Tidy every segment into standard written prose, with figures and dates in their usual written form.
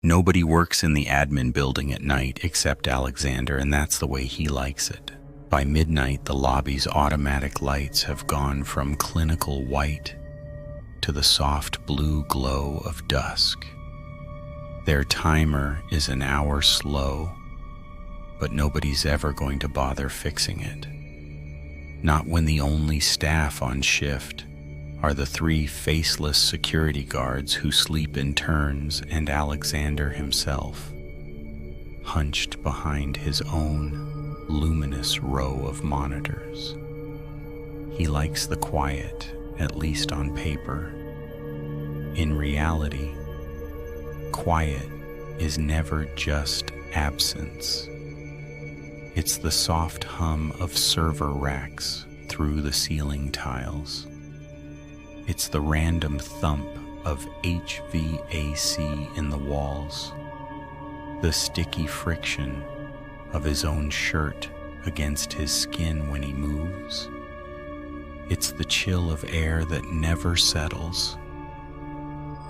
Nobody works in the admin building at night except Alexander, and that's the way he likes it. By midnight, the lobby's automatic lights have gone from clinical white to the soft blue glow of dusk. Their timer is an hour slow, but nobody's ever going to bother fixing it. Not when the only staff on shift are the 3 faceless security guards who sleep in turns and Alexander himself, hunched behind his own luminous row of monitors. He likes the quiet, at least on paper. In reality, quiet is never just absence. It's the soft hum of server racks through the ceiling tiles. It's the random thump of HVAC in the walls, the sticky friction of his own shirt against his skin when he moves. It's the chill of air that never settles,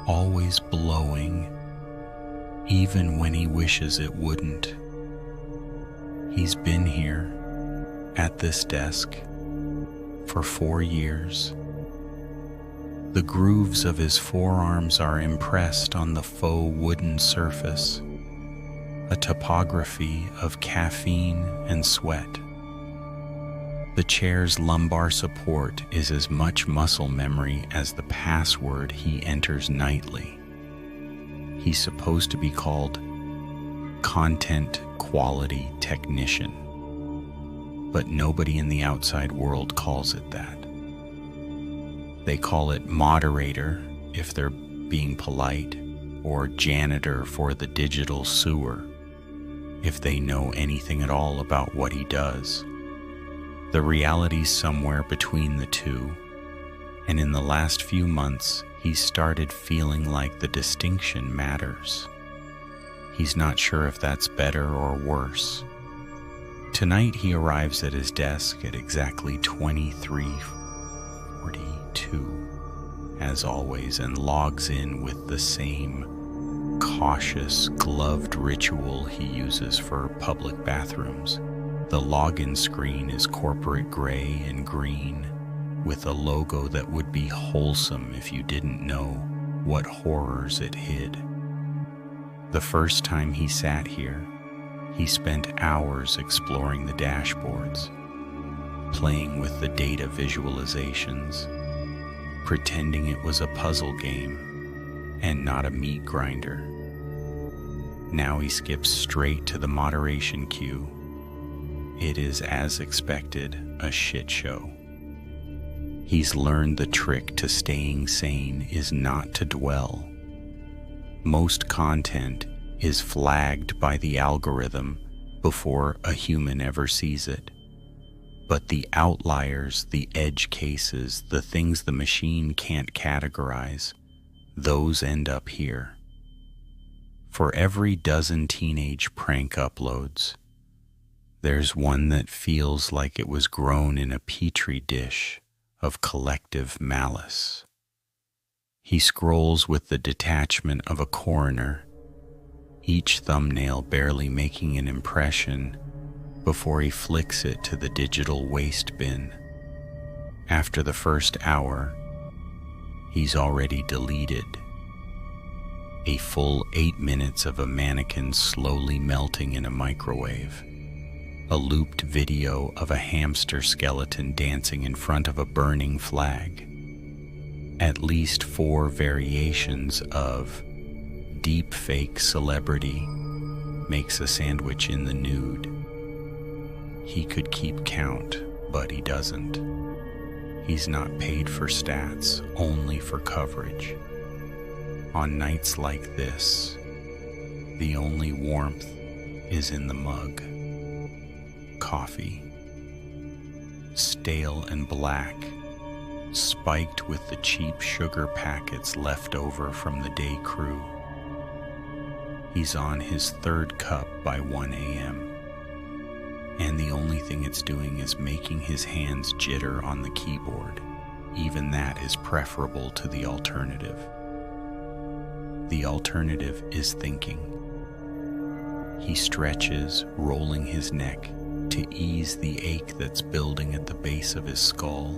always blowing, even when he wishes it wouldn't. He's been here, at this desk, for 4 years. The grooves of his forearms are impressed on the faux wooden surface, a topography of caffeine and sweat. The chair's lumbar support is as much muscle memory as the password he enters nightly. He's supposed to be called Content Quality Technician, but nobody in the outside world calls it that. They call it moderator if they're being polite, or janitor for the digital sewer if they know anything at all about what he does. The reality's somewhere between the two, and in the last few months, he's started feeling like the distinction matters. He's not sure if that's better or worse. Tonight he arrives at his desk at exactly 23:42, as always, and logs in with the same cautious, gloved ritual he uses for public bathrooms. The login screen is corporate gray and green, with a logo that would be wholesome if you didn't know what horrors it hid. The first time he sat here, he spent hours exploring the dashboards, playing with the data visualizations, pretending it was a puzzle game and not a meat grinder. Now he skips straight to the moderation queue. It is, as expected, a shit show. He's learned the trick to staying sane is not to dwell. Most content is flagged by the algorithm before a human ever sees it. But the outliers, the edge cases, the things the machine can't categorize, those end up here. For every dozen teenage prank uploads, there's one that feels like it was grown in a petri dish of collective malice. He scrolls with the detachment of a coroner, each thumbnail barely making an impression before he flicks it to the digital waste bin. After the first hour, he's already deleted a full 8 minutes of a mannequin slowly melting in a microwave, a looped video of a hamster skeleton dancing in front of a burning flag, at least 4 variations of deep fake celebrity makes a sandwich in the nude. He could keep count, but he doesn't. He's not paid for stats, only for coverage. On nights like this, the only warmth is in the mug. Coffee, stale and black, spiked with the cheap sugar packets left over from the day crew. He's on his 3rd cup by 1 a.m., and the only thing it's doing is making his hands jitter on the keyboard. Even that is preferable to the alternative. The alternative is thinking. He stretches, rolling his neck to ease the ache that's building at the base of his skull.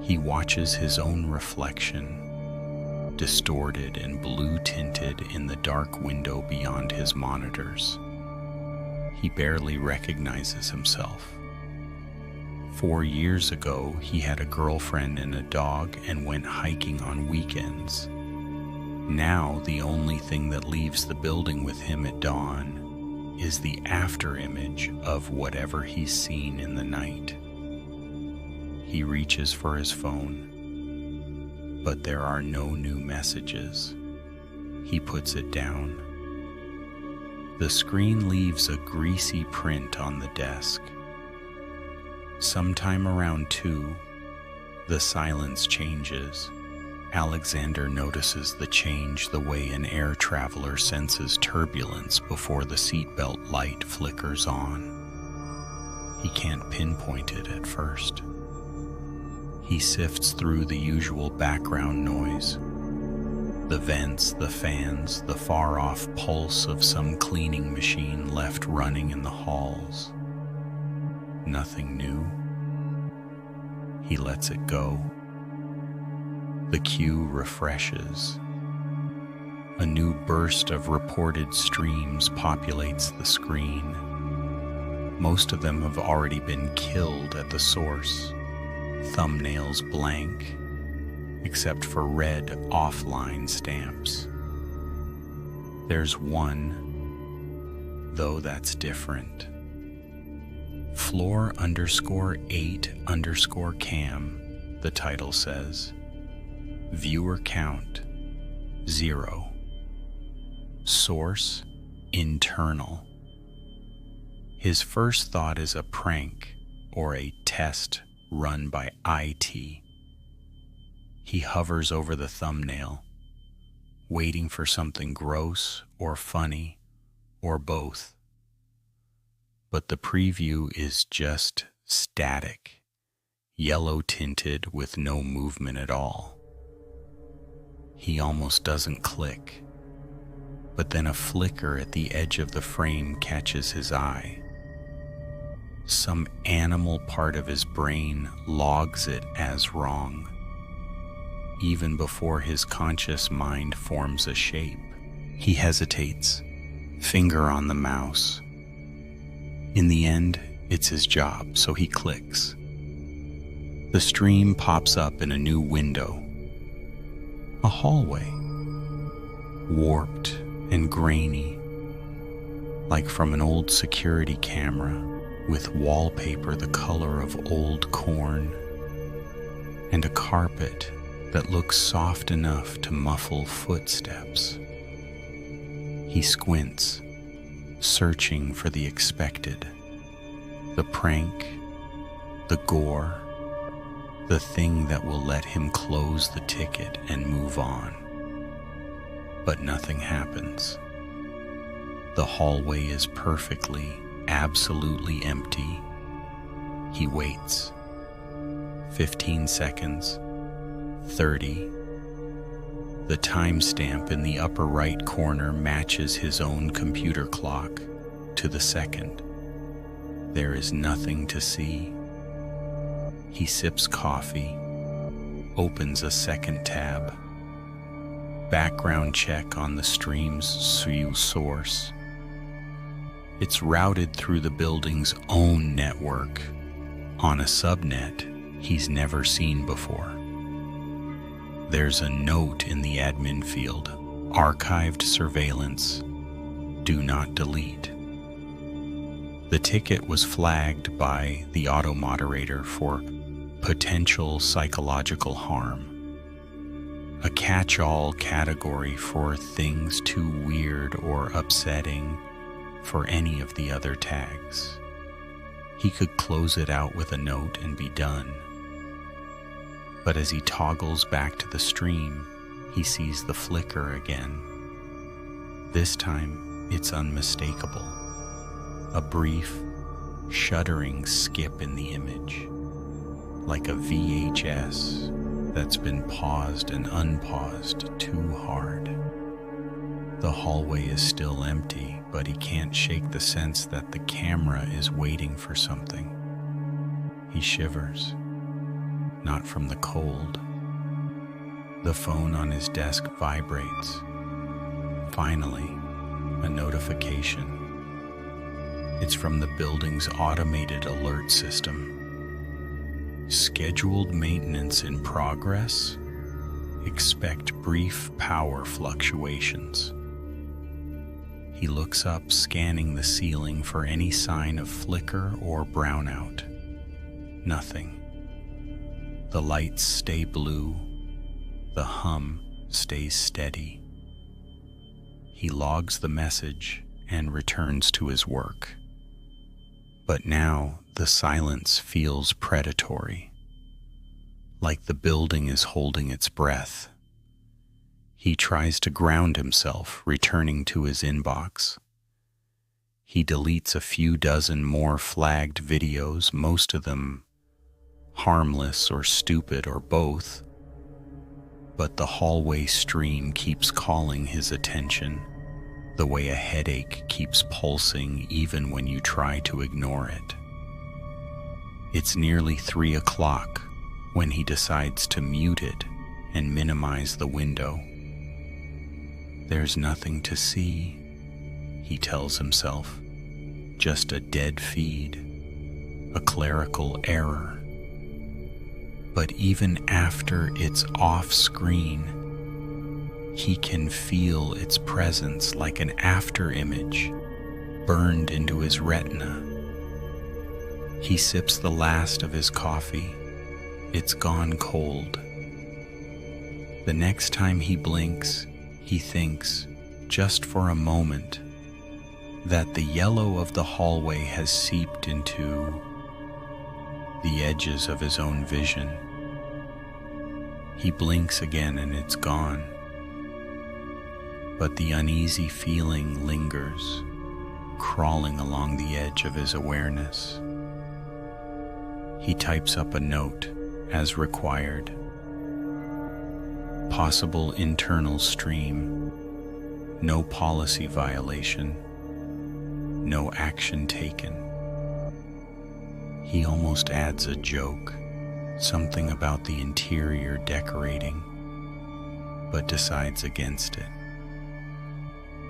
He watches his own reflection, distorted and blue-tinted in the dark window beyond his monitors. He barely recognizes himself. 4 years ago, he had a girlfriend and a dog and went hiking on weekends. Now, the only thing that leaves the building with him at dawn is the after-image of whatever he's seen in the night. He reaches for his phone, but there are no new messages. He puts it down. The screen leaves a greasy print on the desk. Sometime around 2, the silence changes. Alexander notices the change the way an air traveler senses turbulence before the seatbelt light flickers on. He can't pinpoint it at first. He sifts through the usual background noise. The vents, the fans, the far-off pulse of some cleaning machine left running in the halls. Nothing new. He lets it go. The queue refreshes. A new burst of reported streams populates the screen. Most of them have already been killed at the source. Thumbnails blank, except for red offline stamps. There's one, though that's different. Floor_8_cam, the title says. Viewer count, 0. Source, internal. His first thought is a prank or a test run by IT. He hovers over the thumbnail, waiting for something gross or funny or both. But the preview is just static, yellow tinted with no movement at all. He almost doesn't click, but then a flicker at the edge of the frame catches his eye. Some animal part of his brain logs it as wrong, even before his conscious mind forms a shape. He hesitates, finger on the mouse. In the end, it's his job, so he clicks. The stream pops up in a new window. A hallway, warped and grainy, like from an old security camera, with wallpaper the color of old corn, and a carpet that looks soft enough to muffle footsteps. He squints, searching for the expected, the prank, the gore, the thing that will let him close the ticket and move on. But nothing happens. The hallway is perfectly, absolutely empty. He waits. 15 seconds, 30. The timestamp in the upper right corner matches his own computer clock to the second. There is nothing to see. He sips coffee, opens a second tab. Background check on the stream's source. It's routed through the building's own network, on a subnet he's never seen before. There's a note in the admin field, archived surveillance, do not delete. The ticket was flagged by the auto moderator for potential psychological harm, a catch-all category for things too weird or upsetting for any of the other tags. He could close it out with a note and be done. But as he toggles back to the stream, he sees the flicker again. This time, it's unmistakable. A brief, shuddering skip in the image, like a VHS that's been paused and unpaused too hard. The hallway is still empty, but he can't shake the sense that the camera is waiting for something. He shivers, not from the cold. The phone on his desk vibrates. Finally, a notification. It's from the building's automated alert system. Scheduled maintenance in progress. Expect brief power fluctuations. He looks up, scanning the ceiling for any sign of flicker or brownout. Nothing. The lights stay blue. The hum stays steady. He logs the message and returns to his work. But now the silence feels predatory, like the building is holding its breath. He tries to ground himself, returning to his inbox. He deletes a few dozen more flagged videos, most of them harmless or stupid or both. But the hallway stream keeps calling his attention, the way a headache keeps pulsing even when you try to ignore it. It's nearly 3 o'clock when he decides to mute it and minimize the window. There's nothing to see, he tells himself, just a dead feed, a clerical error. But even after it's off screen, he can feel its presence like an after image burned into his retina. He sips the last of his coffee. It's gone cold. The next time he blinks, he thinks, just for a moment, that the yellow of the hallway has seeped into the edges of his own vision. He blinks again and it's gone. But the uneasy feeling lingers, crawling along the edge of his awareness. He types up a note, as required. Possible internal stream, no policy violation, no action taken. He almost adds a joke, something about the interior decorating, but decides against it.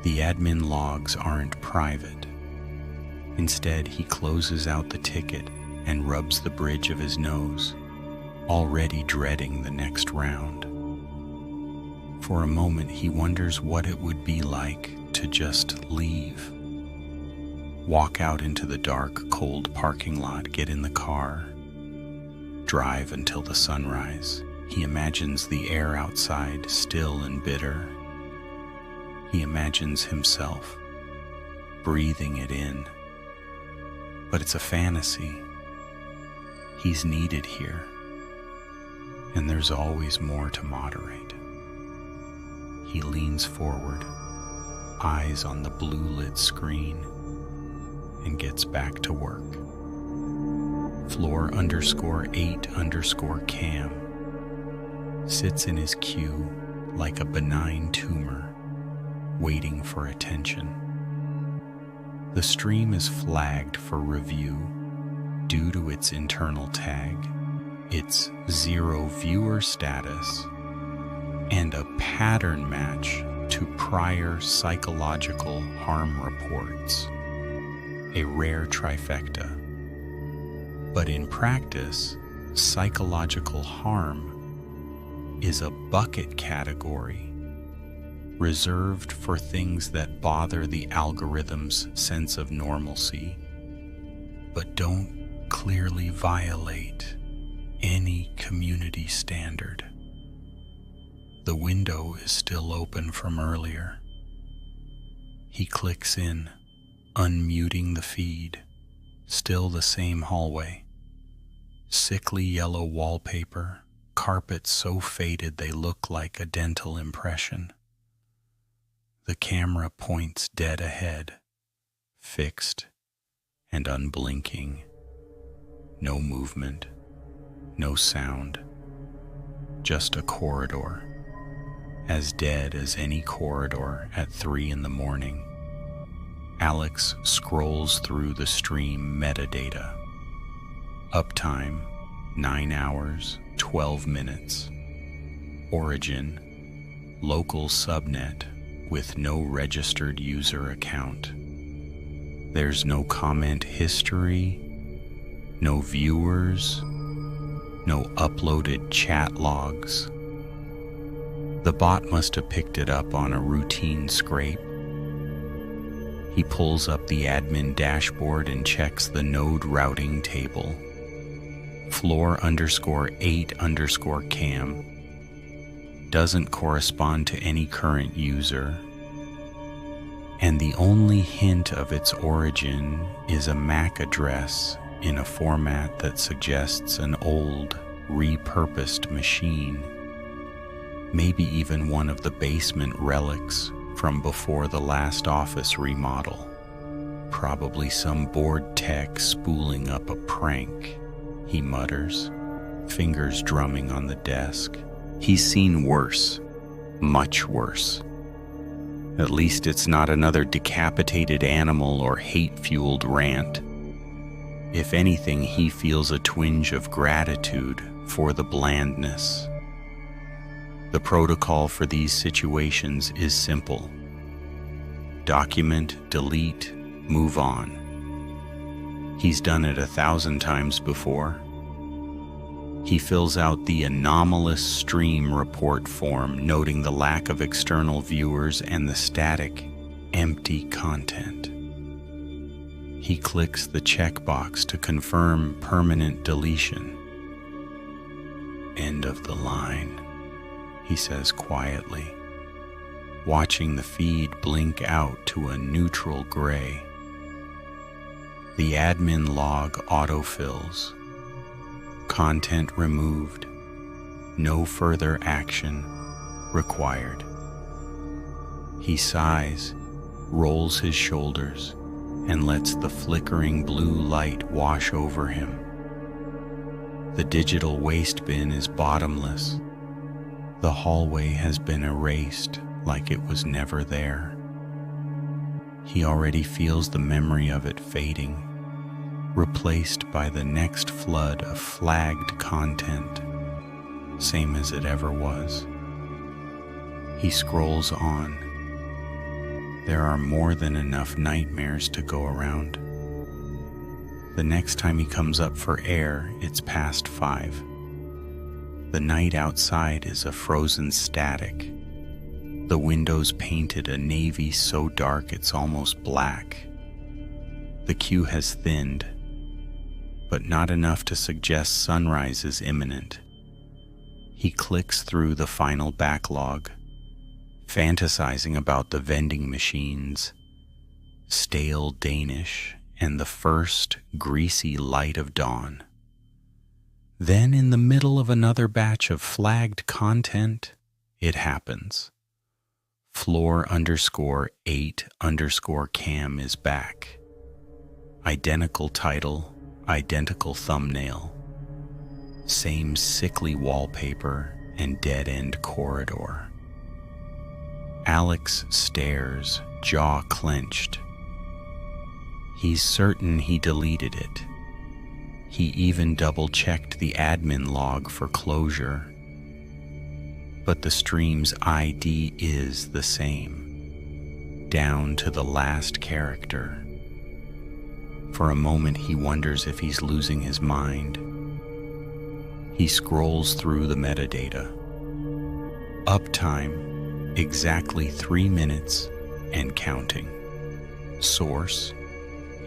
The admin logs aren't private. Instead, he closes out the ticket and rubs the bridge of his nose, already dreading the next round. For a moment, he wonders what it would be like to just leave. Walk out into the dark, cold parking lot, get in the car, drive until the sunrise. He imagines the air outside still and bitter. He imagines himself breathing it in. But it's a fantasy. He's needed here, and there's always more to moderate. He leans forward, eyes on the blue-lit screen, and gets back to work. Floor_8_cam sits in his queue like a benign tumor, waiting for attention. The stream is flagged for review due to its internal tag, its 0 viewer status, and a pattern match to prior psychological harm reports, a rare trifecta. But in practice, psychological harm is a bucket category reserved for things that bother the algorithm's sense of normalcy, but don't clearly violate any community standard. The window is still open from earlier. He clicks in, unmuting the feed. Still the same hallway. Sickly yellow wallpaper, carpets so faded they look like a dental impression. The camera points dead ahead, fixed and unblinking. No movement, no sound. just a corridor, as dead as any corridor at 3 in the morning. Alex scrolls through the stream metadata. Uptime, 9 hours, 12 minutes. Origin, local subnet with no registered user account. There's no comment history, no viewers, no uploaded chat logs. The bot must have picked it up on a routine scrape. He pulls up the admin dashboard and checks the node routing table. Floor_8_cam doesn't correspond to any current user, and the only hint of its origin is a MAC address in a format that suggests an old, repurposed machine, maybe even one of the basement relics from before the last office remodel. Probably some bored tech spooling up a prank, he mutters, fingers drumming on the desk. He's seen worse, much worse. At least it's not another decapitated animal or hate-fueled rant. If anything, he feels a twinge of gratitude for the blandness. The protocol for these situations is simple. Document, delete, move on. He's done it 1,000 times before. He fills out the anomalous stream report form, noting the lack of external viewers and the static, empty content. He clicks the checkbox to confirm permanent deletion. End of the line, he says quietly, watching the feed blink out to a neutral gray. The admin log autofills. Content removed. No further action required. He sighs, rolls his shoulders, and lets the flickering blue light wash over him. The digital waste bin is bottomless. The hallway has been erased like it was never there. He already feels the memory of it fading, replaced by the next flood of flagged content, same as it ever was. He scrolls on. There are more than enough nightmares to go around. The next time he comes up for air, it's past 5. The night outside is a frozen static. The windows painted a navy so dark it's almost black. The queue has thinned, but not enough to suggest sunrise is imminent. He clicks through the final backlog, fantasizing about the vending machines, stale Danish, and the first greasy light of dawn. Then, in the middle of another batch of flagged content, it happens. Floor_8_cam is back. Identical title, identical thumbnail. Same sickly wallpaper and dead-end corridor. Alex stares, jaw clenched. He's certain he deleted it. He even double-checked the admin log for closure. But the stream's ID is the same, down to the last character. For a moment, he wonders if he's losing his mind. He scrolls through the metadata. Uptime, exactly 3 minutes and counting. Source,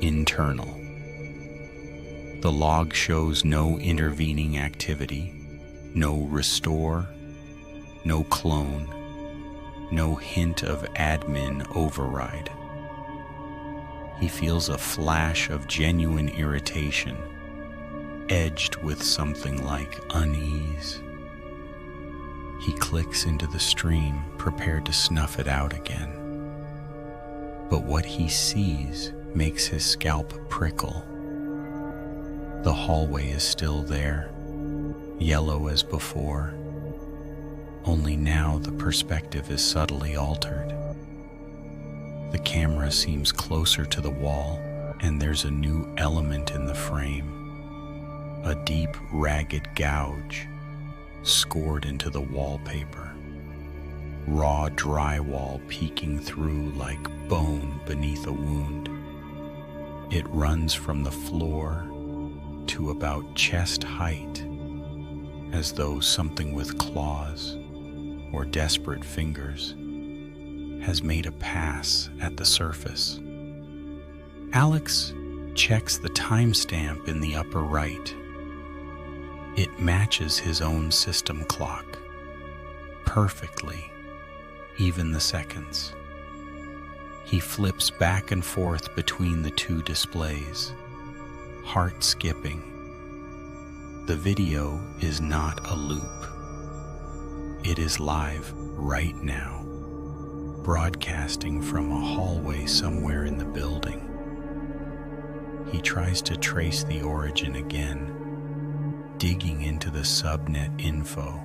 internal. The log shows no intervening activity, no restore, no clone, no hint of admin override. He feels a flash of genuine irritation, edged with something like unease. He clicks into the stream, prepared to snuff it out again. But what he sees makes his scalp prickle. The hallway is still there, yellow as before, only now the perspective is subtly altered. The camera seems closer to the wall, and there's a new element in the frame. A deep, ragged gouge scored into the wallpaper. Raw drywall peeking through like bone beneath a wound. It runs from the floor to about chest height, as though something with claws or desperate fingers has made a pass at the surface. Alex checks the timestamp in the upper right. It matches his own system clock perfectly, even the seconds. He flips back and forth between the two displays, heart skipping. The video is not a loop. It is live right now, broadcasting from a hallway somewhere in the building. He tries to trace the origin again, digging into the subnet info.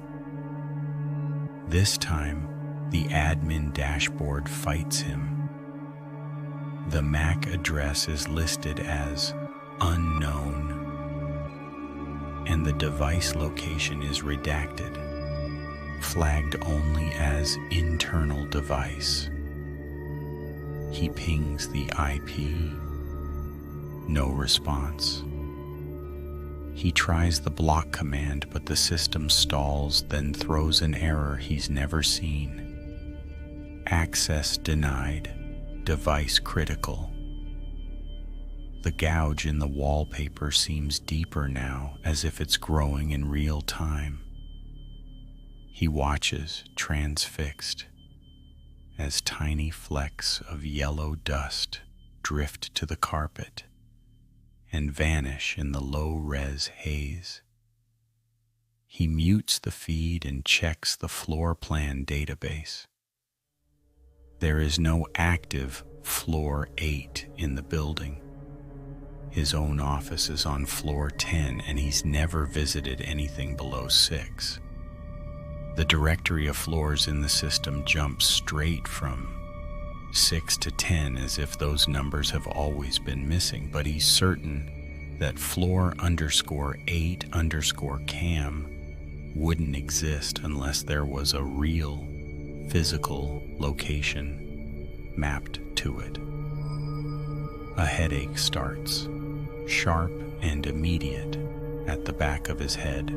This time, the admin dashboard fights him. The MAC address is listed as unknown, and the device location is redacted, flagged only as internal device. He pings the IP. No response. He tries the block command, but the system stalls, then throws an error he's never seen. Access denied. Device critical. The gouge in the wallpaper seems deeper now, as if it's growing in real time. He watches, transfixed, as tiny flecks of yellow dust drift to the carpet and vanish in the low-res haze. He mutes the feed and checks the floor plan database. There is no active floor 8 in the building. His own office is on floor 10, and he's never visited anything below 6. The directory of floors in the system jumps straight from 6 to 10 as if those numbers have always been missing, but he's certain that floor_8_cam wouldn't exist unless there was a real physical location mapped to it. A headache starts, sharp and immediate, at the back of his head.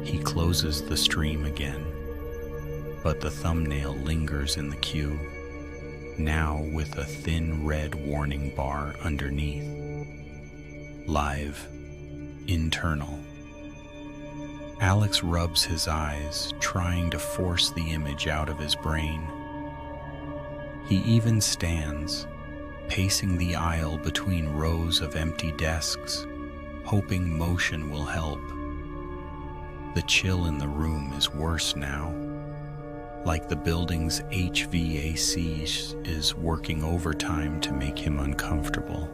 He closes the stream again, but the thumbnail lingers in the queue, now with a thin red warning bar underneath. Live, internal. Alex rubs his eyes, trying to force the image out of his brain. He even stands, pacing the aisle between rows of empty desks, hoping motion will help. The chill in the room is worse now, like the building's HVAC is working overtime to make him uncomfortable.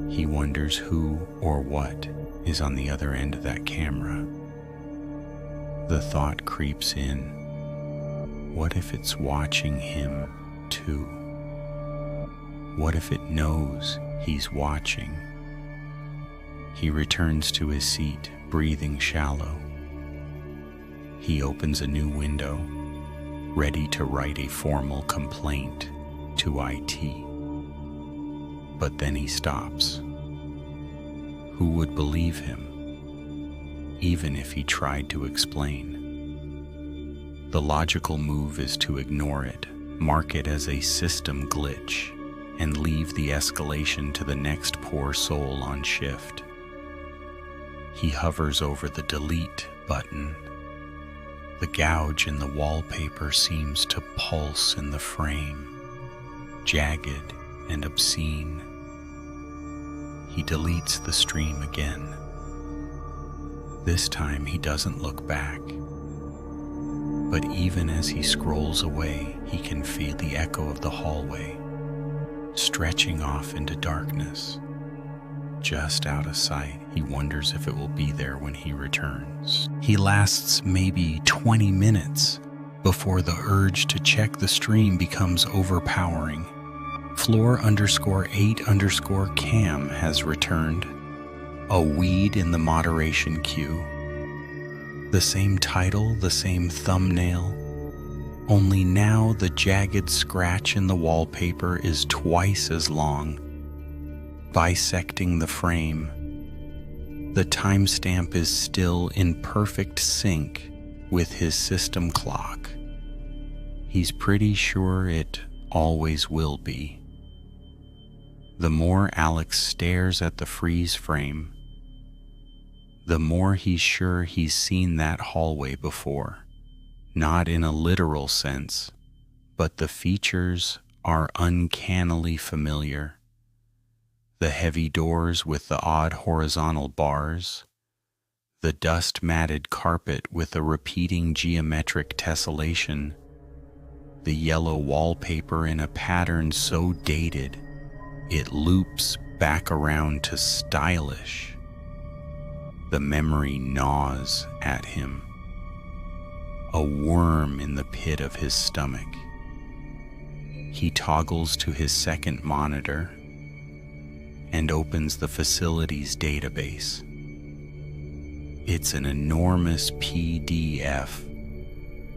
He wonders who or what is on the other end of that camera. The thought creeps in. What if it's watching him too? What if it knows he's watching? He returns to his seat, breathing shallow. He opens a new window, ready to write a formal complaint to IT. But then he stops. Who would believe him, even if he tried to explain? The logical move is to ignore it, mark it as a system glitch, and leave the escalation to the next poor soul on shift. He hovers over the delete button. The gouge in the wallpaper seems to pulse in the frame, jagged and obscene. He deletes the stream again. This time he doesn't look back. But even as he scrolls away, he can feel the echo of the hallway, stretching off into darkness, just out of sight. He wonders if it will be there when he returns. He lasts maybe 20 minutes before the urge to check the stream becomes overpowering. Floor_8_cam has returned, a weed in the moderation queue. The same title, the same thumbnail, only now the jagged scratch in the wallpaper is twice as long, bisecting the frame. The timestamp is still in perfect sync with his system clock. He's pretty sure it always will be. The more Alex stares at the freeze frame, the more he's sure he's seen that hallway before. Not in a literal sense, but the features are uncannily familiar. The heavy doors with the odd horizontal bars, the dust-matted carpet with a repeating geometric tessellation, the yellow wallpaper in a pattern so dated it loops back around to stylish. The memory gnaws at him, a worm in the pit of his stomach. He toggles to his second monitor and opens the facilities database. It's an enormous PDF,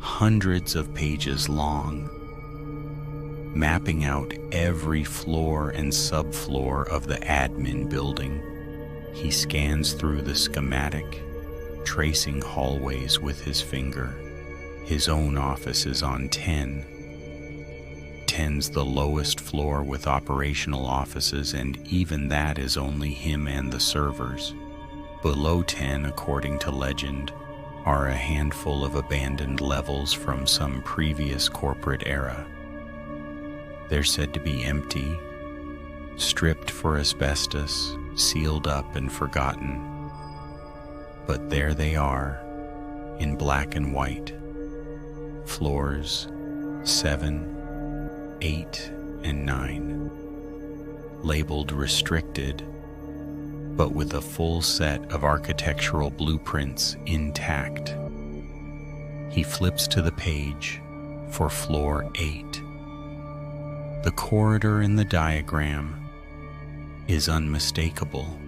hundreds of pages long, mapping out every floor and subfloor of the admin building. He scans through the schematic, tracing hallways with his finger. His own office is on 10. 10's the lowest floor with operational offices, and even that is only him and the servers. Below 10, according to legend, are a handful of abandoned levels from some previous corporate era. They're said to be empty, stripped for asbestos, sealed up and forgotten. But there they are, in black and white. Floors 7, 8, and 9, labeled restricted, but with a full set of architectural blueprints intact. He flips to the page for floor 8. The corridor in the diagram is unmistakable,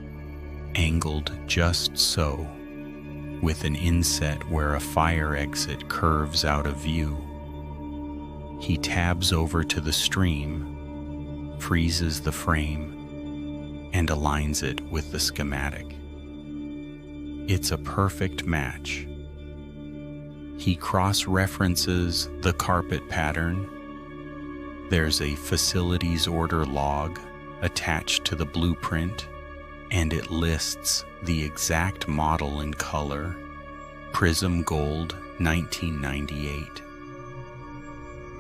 angled just so, with an inset where a fire exit curves out of view. He tabs over to the stream, freezes the frame, and aligns it with the schematic. It's a perfect match. He cross-references the carpet pattern. There's a facilities order log attached to the blueprint, and it lists the exact model in color, Prism Gold 1998.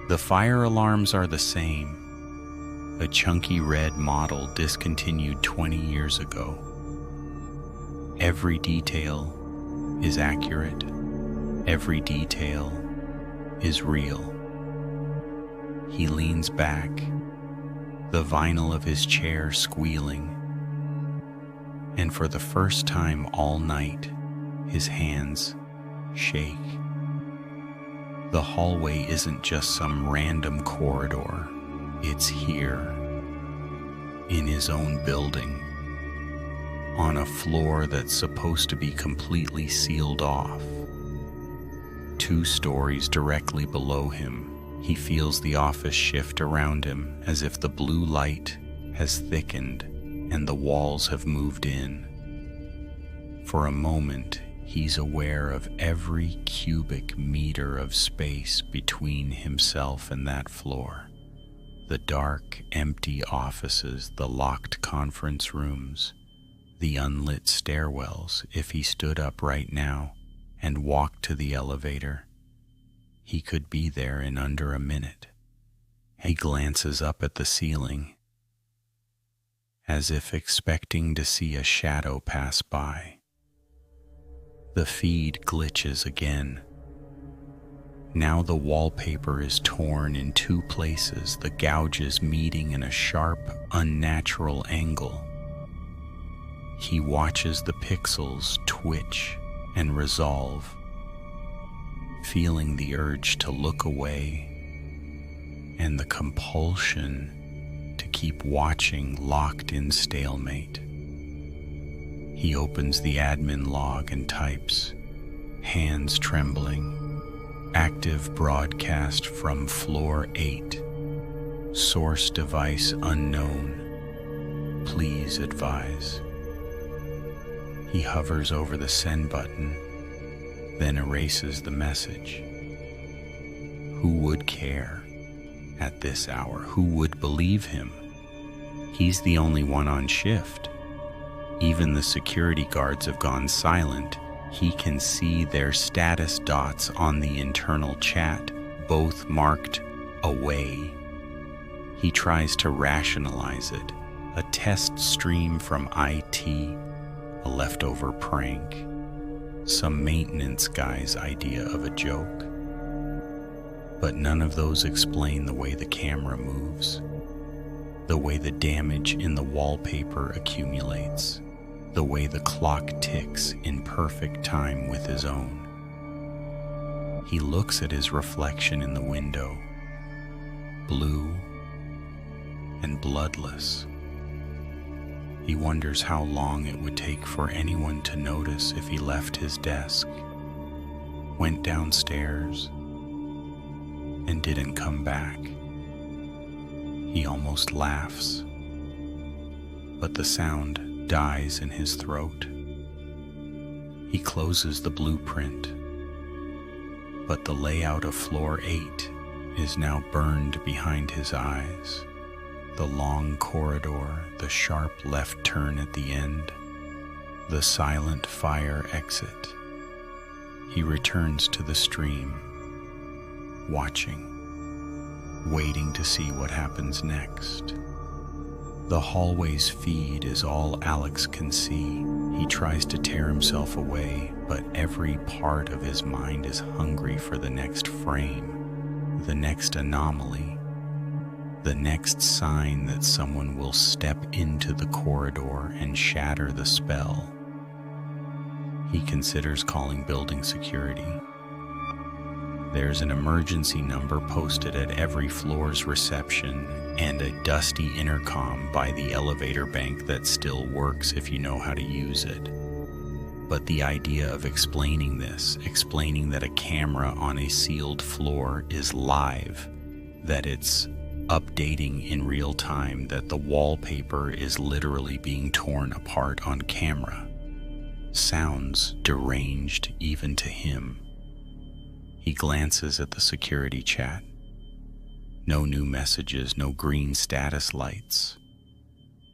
The fire alarms are the same, a chunky red model discontinued 20 years ago. Every detail is accurate. Every detail is real. He leans back, the vinyl of his chair squealing, and for the first time all night, his hands shake. The hallway isn't just some random corridor. It's here, in his own building, on a floor that's supposed to be completely sealed off. 2 stories directly below him, he feels the office shift around him as if the blue light has thickened and the walls have moved in. For a moment, he's aware of every cubic meter of space between himself and that floor. The dark, empty offices, the locked conference rooms, the unlit stairwells. If he stood up right now and walked to the elevator, he could be there in under a minute. He glances up at the ceiling, as if expecting to see a shadow pass by. The feed glitches again. Now the wallpaper is torn in 2 places, the gouges meeting in a sharp, unnatural angle. He watches the pixels twitch and resolve, feeling the urge to look away and the compulsion to keep watching locked in stalemate. He opens the admin log and types, hands trembling, active broadcast from floor 8, source device unknown, please advise. He hovers over the send button, then erases the message. Who would care at this hour? Who would believe him? He's the only one on shift. Even the security guards have gone silent. He can see their status dots on the internal chat, both marked away. He tries to rationalize it. A test stream from IT, a leftover prank, some maintenance guy's idea of a joke. But none of those explain the way the camera moves, the way the damage in the wallpaper accumulates, the way the clock ticks in perfect time with his own. He looks at his reflection in the window, blue and bloodless. He wonders how long it would take for anyone to notice if he left his desk, went downstairs, and didn't come back. He almost laughs, but the sound dies in his throat. He closes the blueprint, but the layout of floor 8 is now burned behind his eyes. The long corridor, the sharp left turn at the end, the silent fire exit. He returns to the stream, watching, waiting to see what happens next. The hallway's feed is all Alex can see. He tries to tear himself away, but every part of his mind is hungry for the next frame, the next anomaly, the next sign that someone will step into the corridor and shatter the spell. He considers calling building security. There's an emergency number posted at every floor's reception and a dusty intercom by the elevator bank that still works if you know how to use it. But the idea of explaining that a camera on a sealed floor is live, that it's updating in real time, that the wallpaper is literally being torn apart on camera, sounds deranged even to him. He glances at the security chat. No new messages, no green status lights.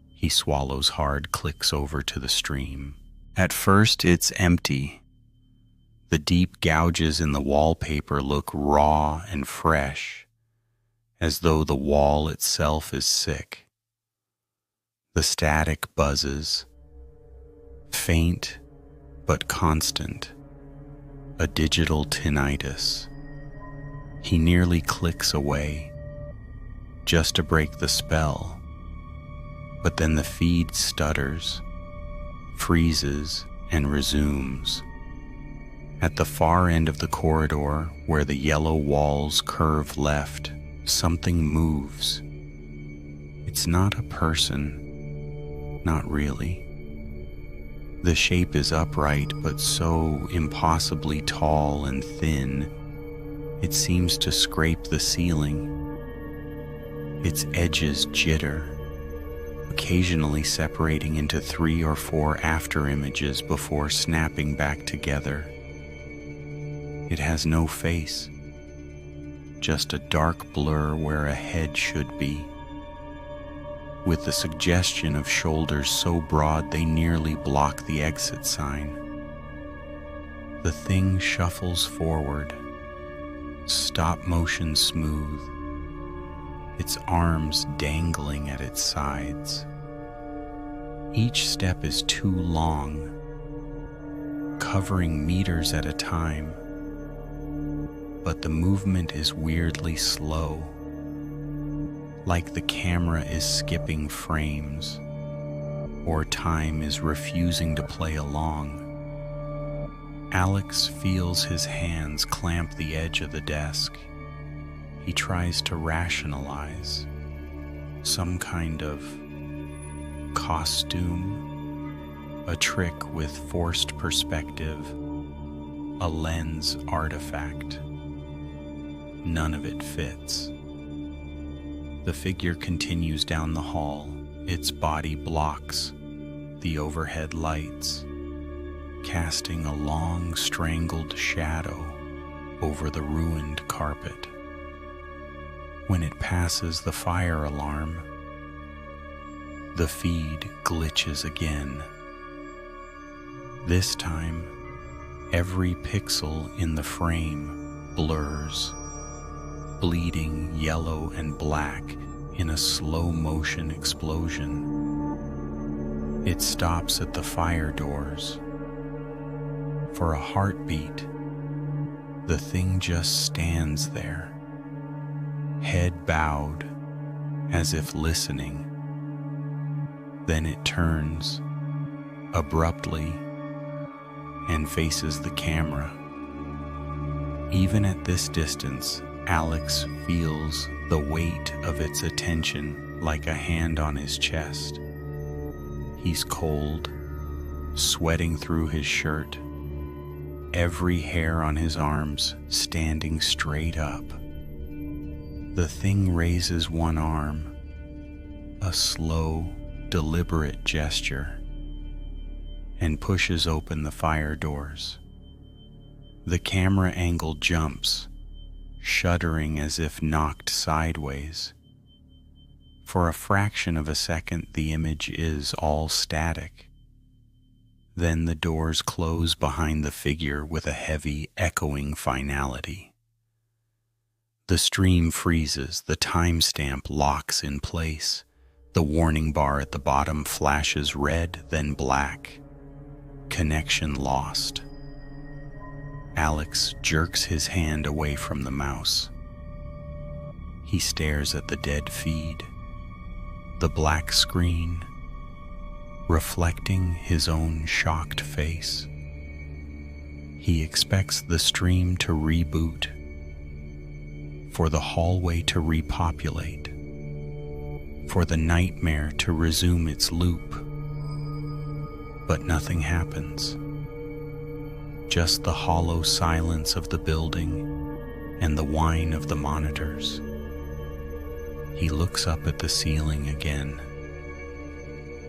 He swallows hard, clicks over to the stream. At first, it's empty. The deep gouges in the wallpaper look raw and fresh, as though the wall itself is sick. The static buzzes, faint but constant, a digital tinnitus. He nearly clicks away, just to break the spell, but then the feed stutters, freezes, and resumes. At the far end of the corridor, where the yellow walls curve left, something moves. It's not a person, not really. The shape is upright, but so impossibly tall and thin, it seems to scrape the ceiling. Its edges jitter, occasionally separating into 3 or 4 after images before snapping back together. It has no face, just a dark blur where a head should be, with the suggestion of shoulders so broad they nearly block the exit sign. The thing shuffles forward, stop motion smooth, its arms dangling at its sides. Each step is too long, covering meters at a time, but the movement is weirdly slow, like the camera is skipping frames, or time is refusing to play along. Alex feels his hands clamp the edge of the desk. He tries to rationalize some kind of costume, a trick with forced perspective, a lens artifact. None of it fits. The figure continues down the hall. Its body blocks the overhead lights, casting a long, strangled shadow over the ruined carpet. When it passes the fire alarm, the feed glitches again. This time, every pixel in the frame blurs, bleeding yellow and black in a slow-motion explosion. It stops at the fire doors. For a heartbeat, the thing just stands there, head bowed, as if listening. Then it turns, abruptly, and faces the camera. Even at this distance, Alex feels the weight of its attention like a hand on his chest. He's cold, sweating through his shirt, every hair on his arms standing straight up. The thing raises one arm, a slow, deliberate gesture, and pushes open the fire doors. The camera angle jumps, shuddering as if knocked sideways. For a fraction of a second, the image is all static. Then the doors close behind the figure with a heavy, echoing finality. The stream freezes, the timestamp locks in place. The warning bar at the bottom flashes red, then black. Connection lost. Alex jerks his hand away from the mouse. He stares at the dead feed, the black screen, reflecting his own shocked face. He expects the stream to reboot, for the hallway to repopulate, for the nightmare to resume its loop. But nothing happens. Just the hollow silence of the building and the whine of the monitors. He looks up at the ceiling again.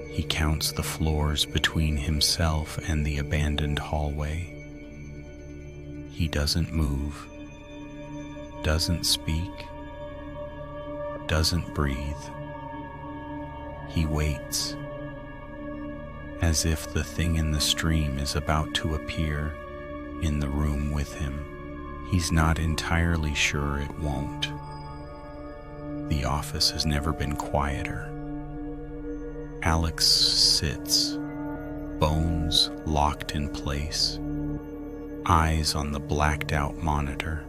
He counts the floors between himself and the abandoned hallway. He doesn't move, doesn't speak, doesn't breathe. He waits, as if the thing in the stream is about to appear in the room with him. He's not entirely sure it won't. The office has never been quieter. Alex sits, bones locked in place, eyes on the blacked out monitor.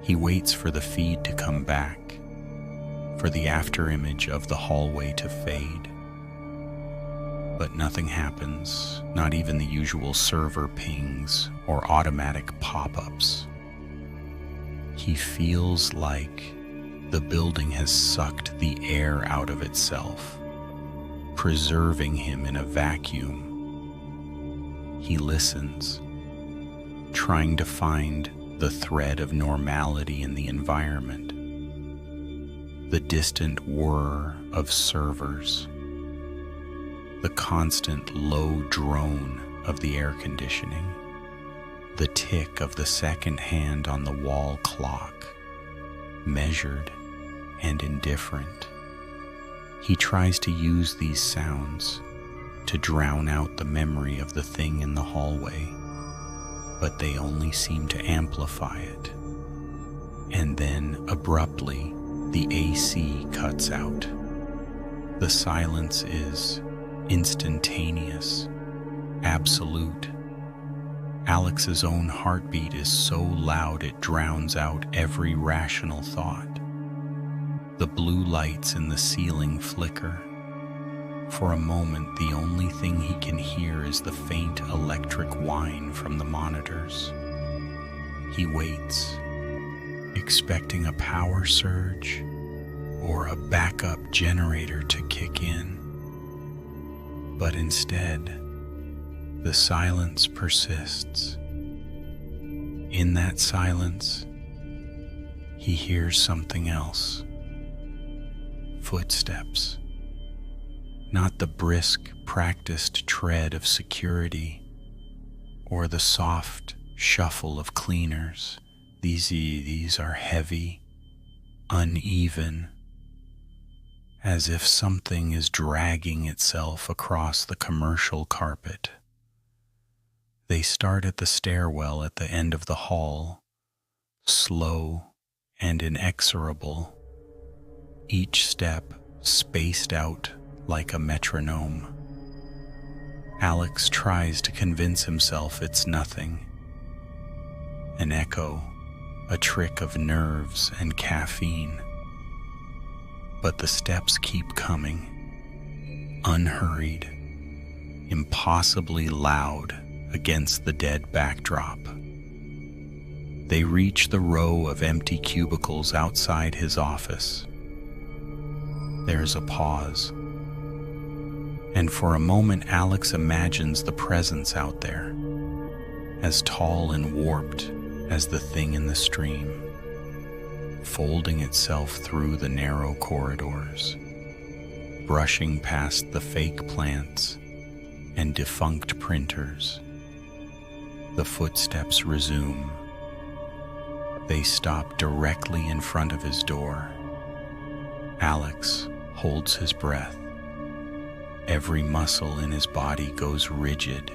He waits for the feed to come back, for the afterimage of the hallway to fade. But nothing happens, not even the usual server pings or automatic pop-ups. He feels like the building has sucked the air out of itself, preserving him in a vacuum. He listens, trying to find the thread of normality in the environment, the distant whir of servers, the constant low drone of the air conditioning, the tick of the second hand on the wall clock, measured and indifferent. He tries to use these sounds to drown out the memory of the thing in the hallway, but they only seem to amplify it. And then, abruptly, the AC cuts out. The silence is instantaneous, absolute. Alex's own heartbeat is so loud it drowns out every rational thought. The blue lights in the ceiling flicker, For a moment, the only thing he can hear is the faint electric whine from the monitors. He waits, expecting a power surge or a backup generator to kick in. But instead, the silence persists. In that silence, he hears something else. Footsteps. Not the brisk, practiced tread of security or the soft shuffle of cleaners. These are heavy, uneven, as if something is dragging itself across the commercial carpet. They start at the stairwell at the end of the hall, slow and inexorable, each step spaced out like a metronome. Alex tries to convince himself it's nothing. An echo, a trick of nerves and caffeine. But the steps keep coming, unhurried, impossibly loud against the dead backdrop. They reach the row of empty cubicles outside his office. There's a pause, and for a moment Alex imagines the presence out there, as tall and warped as the thing in the stream, folding itself through the narrow corridors, brushing past the fake plants and defunct printers. The footsteps resume. They stop directly in front of his door. Alex holds his breath. Every muscle in his body goes rigid,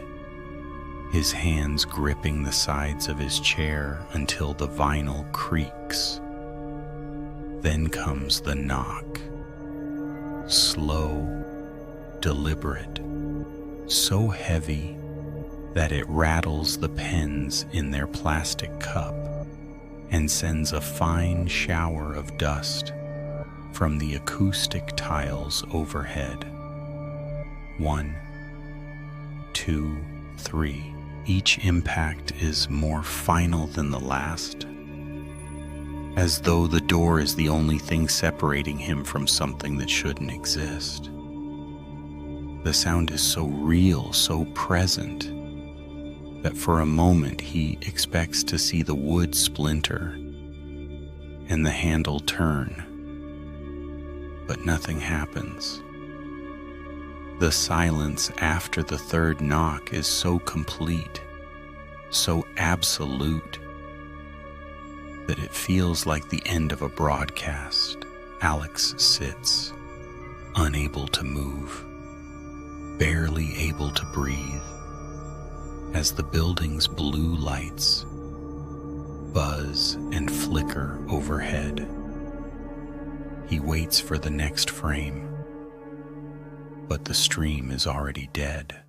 his hands gripping the sides of his chair until the vinyl creaks. Then comes the knock. Slow, deliberate, so heavy that it rattles the pens in their plastic cup and sends a fine shower of dust from the acoustic tiles overhead. 1, 2, 3. Each impact is more final than the last, as though the door is the only thing separating him from something that shouldn't exist. The sound is so real, so present, that for a moment he expects to see the wood splinter and the handle turn, but nothing happens. The silence after the third knock is so complete, so absolute, that it feels like the end of a broadcast. Alex sits, unable to move, barely able to breathe, as the building's blue lights buzz and flicker overhead. He waits for the next frame, but the stream is already dead.